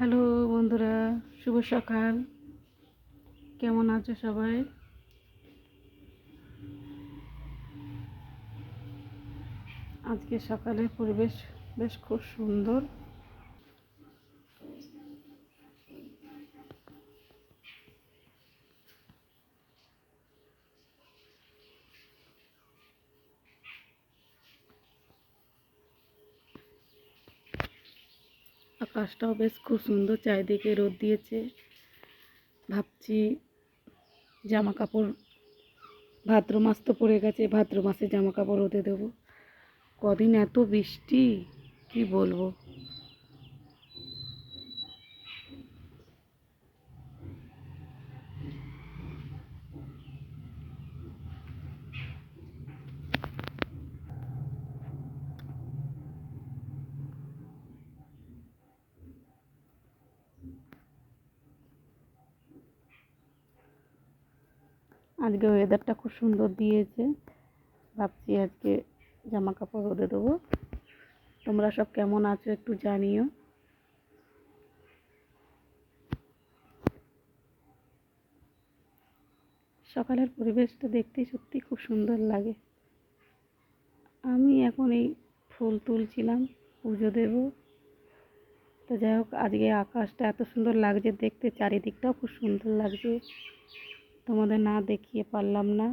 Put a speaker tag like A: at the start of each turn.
A: Hello বন্ধুরা, শুভ সকাল। কেমন আছো সবাই? আজকে সকালের পরিবেশ বেশ খুব সুন্দর। আকাশটাও বেশ খুব সুন্দর, চারিদিকে রোদ দিয়েছে। ভাবছি জামা কাপড়, ভাদ্র মাস তো পড়ে গেছে, ভাদ্র মাসে জামা কাপড় রোদে দেবো। কদিন এত বৃষ্টি, কি বলবো। আজকে ওয়েদারটা খুব সুন্দর দিয়েছে। ভাবছি আজকে জামা কাপড় রোদে দেবো। তোমরা সব কেমন আছো একটু জানিও। সকালের পরিবেশটা দেখতে সত্যি খুব সুন্দর লাগে। আমি এখন এই ফুল তুলছিলাম, পুজো দেব। তো যাই হোক, আজকে আকাশটা এত সুন্দর লাগছে দেখতে, চারিদিকটাও খুব সুন্দর লাগছে, তোমাদের না দেখিয়ে পারলাম না।